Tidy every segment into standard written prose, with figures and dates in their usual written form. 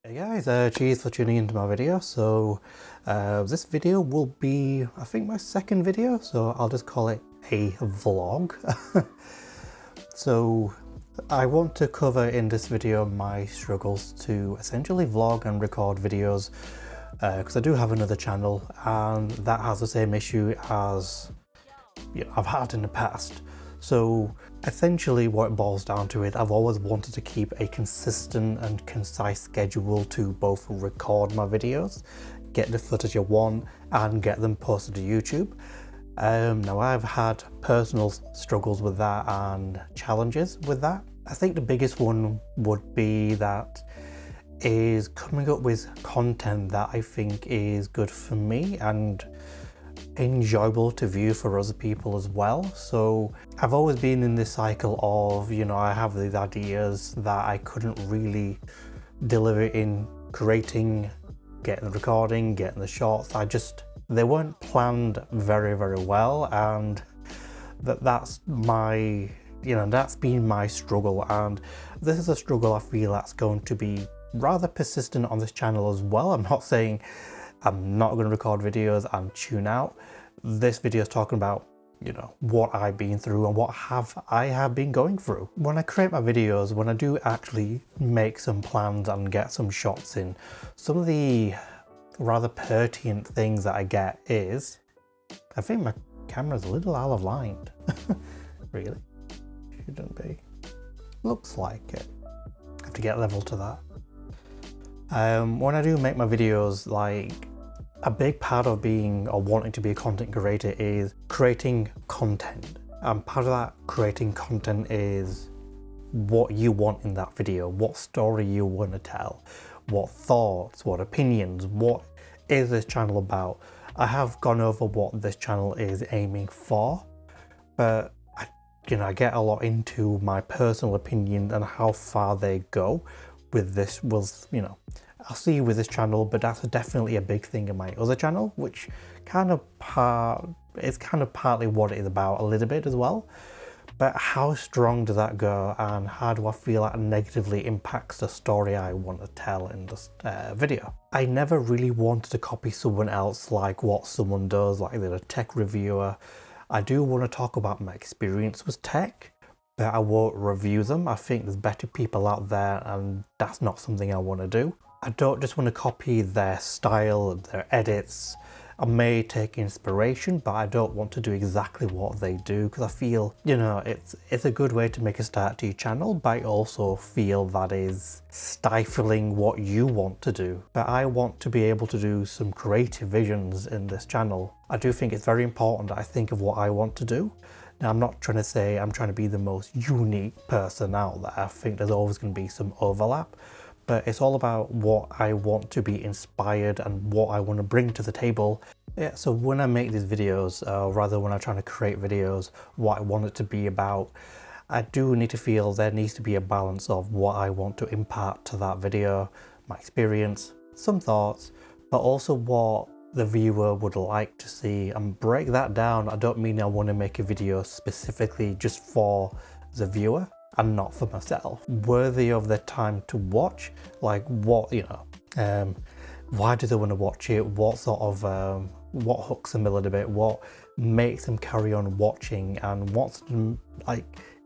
Hey guys, cheers for tuning into my video. So this video will be, I think, my second video, so I'll just call it a vlog. So I want to cover in this video my struggles to essentially vlog and record videos, because I do have another channel and that has the same issue as I've had in the past. So essentially what it boils down to is I've always wanted to keep a consistent and concise schedule to both record my videos, get the footage I want and get them posted to YouTube. Now I've had personal struggles with that and challenges with that. I think the biggest one would be that is coming up with content that I think is good for me and enjoyable to view for other people as well. So I've always been in this cycle of, I have these ideas that I couldn't really deliver in creating, getting the recording, getting the shots. They weren't planned very well, and that's my, that's been my struggle, and this is a struggle I feel that's going to be rather persistent on this channel as well. I'm not saying I'm not going to record videos and tune out. This video is talking about, what I've been through and what I have been going through. When I create my videos, when I do actually make some plans and get some shots in, some of the rather pertinent things that I get is, I think my camera's a little out of line. Really? Shouldn't be. Looks like it. I have to get level to that. When I do make my videos, like, a big part of being or wanting to be a content creator is creating content. And part of that creating content is what you want in that video, what story you want to tell, what thoughts, what opinions, what is this channel about. I have gone over what this channel is aiming for, but I get a lot into my personal opinion and how far they go with this. I'll see with this channel, but that's definitely a big thing in my other channel, which is kind of partly what it is about a little bit as well. But how strong does that go, and how do I feel that negatively impacts the story I want to tell in this video? I never really wanted to copy someone else, like what someone does, like they're a tech reviewer. I do want to talk about my experience with tech, but I won't review them. I think there's better people out there, and that's not something I want to do. I don't just want to copy their style, their edits. I may take inspiration, but I don't want to do exactly what they do, because I feel, it's a good way to make a start to your channel, but I also feel that is stifling what you want to do. But I want to be able to do some creative visions in this channel. I do think it's very important that I think of what I want to do. Now, I'm not trying to say I'm trying to be the most unique person out there. I think there's always going to be some overlap. But it's all about what I want to be inspired and what I want to bring to the table. Yeah, so when I make these videos, rather when I'm trying to create videos, what I want it to be about, I do need to feel there needs to be a balance of what I want to impart to that video, my experience, some thoughts, but also what the viewer would like to see, and break that down. I don't mean I want to make a video specifically just for the viewer and not for myself. Worthy of their time to watch, like what, why do they want to watch it? What sort of, what hooks them a little bit? What makes them carry on watching, and what's them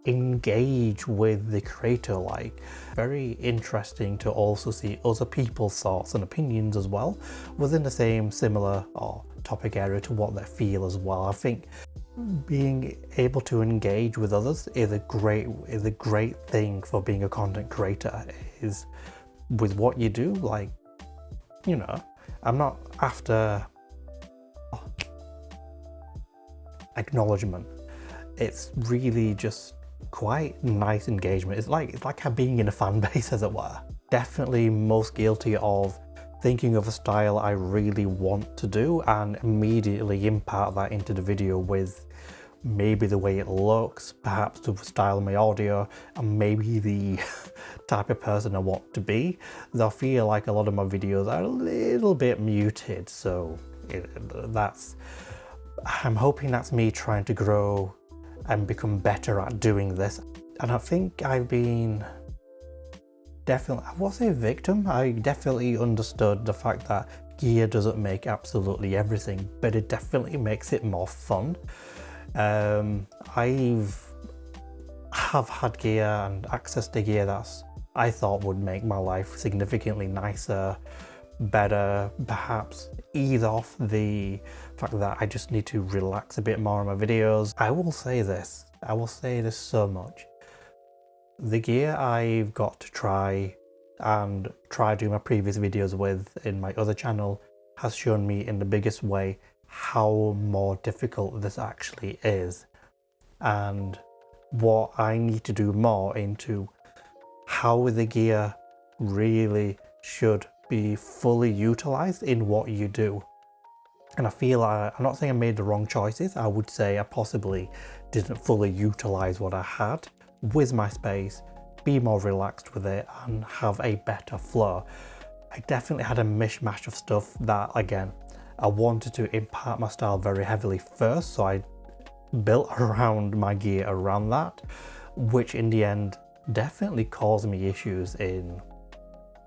engage with the creator like? Very interesting to also see other people's thoughts and opinions as well within the same similar or topic area to what they feel as well. I think being able to engage with others is a great thing for being a content creator, is with what you do. Like, I'm not after acknowledgement. It's really just quite nice engagement. It's like being in a fan base, as it were. Definitely most guilty of thinking of a style I really want to do and immediately impart that into the video with maybe the way it looks, perhaps the style of my audio, and maybe the type of person I want to be. I feel like a lot of my videos are a little bit muted, so I'm hoping that's me trying to grow and become better at doing this. And I think I've been I won't say victim, I definitely understood the fact that gear doesn't make absolutely everything, but it definitely makes it more fun. Have had gear and access to gear that's I thought would make my life significantly nicer, better, perhaps ease off the fact that I just need to relax a bit more on my videos. I will say this so much. The gear I've got to try doing my previous videos with in my other channel has shown me in the biggest way how more difficult this actually is, and what I need to do more into how the gear really should be fully utilized in what you do. And I feel I'm not saying I made the wrong choices, I would say I possibly didn't fully utilize what I had with my space, be more relaxed with it and have a better flow. I definitely had a mishmash of stuff that, again, I wanted to impart my style very heavily first, so I built around my gear around that, which in the end definitely caused me issues in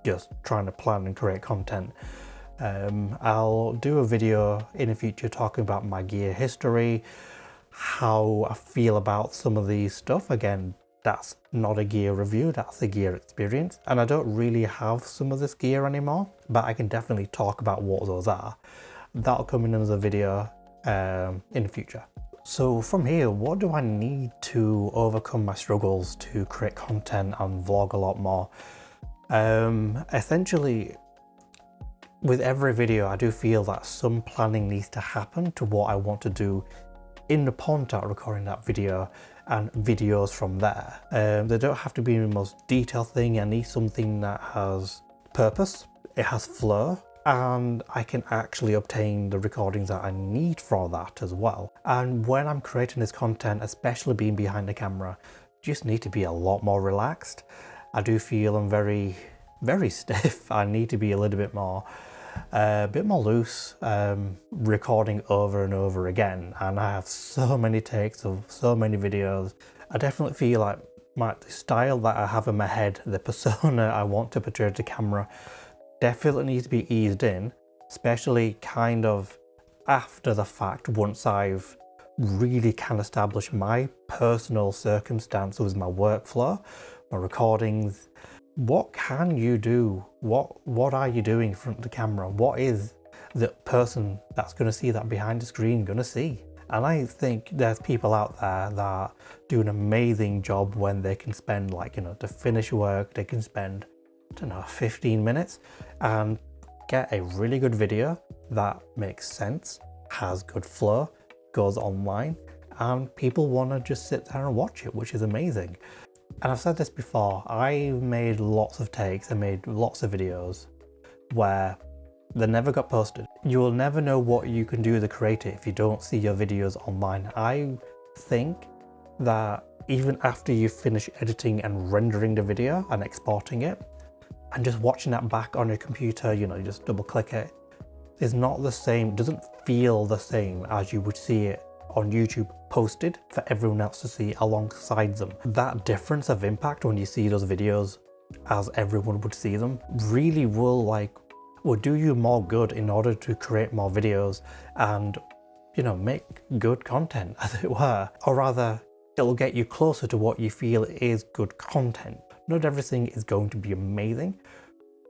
just trying to plan and create content. I'll do a video in the future talking about my gear history, how I feel about some of these stuff. Again, that's not a gear review, that's a gear experience, and I don't really have some of this gear anymore, but I can definitely talk about what those are. That'll come in another video in the future. So from here, what do I need to overcome my struggles to create content and vlog a lot more? Essentially, with every video, I do feel that some planning needs to happen to what I want to do in the point of recording that video and videos from there. They don't have to be the most detailed thing. I need something that has purpose, it has flow, and I can actually obtain the recordings that I need for that as well. And when I'm creating this content, especially being behind the camera, just need to be a lot more relaxed. I do feel I'm very, very stiff. I need to be a little bit more loose, recording over and over again. And I have so many takes of so many videos. I definitely feel like the style that I have in my head, the persona I want to portray to camera, definitely needs to be eased in, especially kind of after the fact, once I've really can establish my personal circumstance with my workflow, my recordings. What can you do? What are you doing in front of the camera? What is the person that's going to see that behind the screen going to see? And I think there's people out there that do an amazing job when they can spend, like, to finish work, they can spend, I don't know, 15 minutes and get a really good video that makes sense, has good flow, goes online, and people want to just sit there and watch it, which is amazing. And I've said this before, I've made lots of takes, I made lots of videos where they never got posted. You will never know what you can do as a creator if you don't see your videos online. I think that even after you finish editing and rendering the video and exporting it, and just watching that back on your computer, you just double click it, is not the same, it doesn't feel the same as you would see it on YouTube posted for everyone else to see alongside them. That difference of impact when you see those videos as everyone would see them really will do you more good in order to create more videos and make good content, as it were. Or rather, it'll get you closer to what you feel is good content. Not everything is going to be amazing,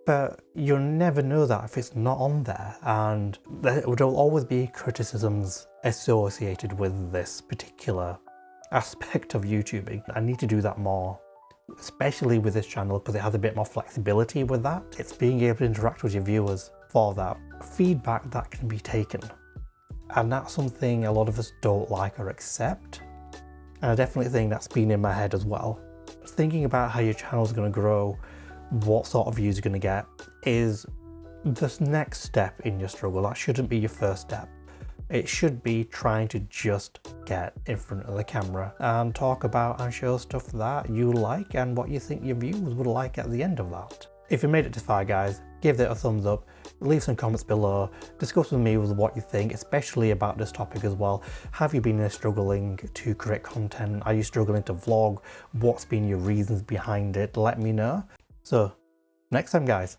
but you'll never know that if it's not on there, and there will always be criticisms associated with this particular aspect of YouTubing. I need to do that more, especially with this channel, because it has a bit more flexibility with that. It's being able to interact with your viewers for that feedback that can be taken, and that's something a lot of us don't like or accept, and I definitely think that's been in my head as well. Thinking about how your channel is going to grow, what sort of views you're going to get, is this next step in your struggle. That shouldn't be your first step. It should be trying to just get in front of the camera and talk about and show stuff that you like and what you think your viewers would like at the end of that. If you made it this far, guys, give it a thumbs up, leave some comments below, discuss with me with what you think, especially about this topic as well. Have you been struggling to create content? Are you struggling to vlog? What's been your reasons behind it? Let me know. So next time, guys.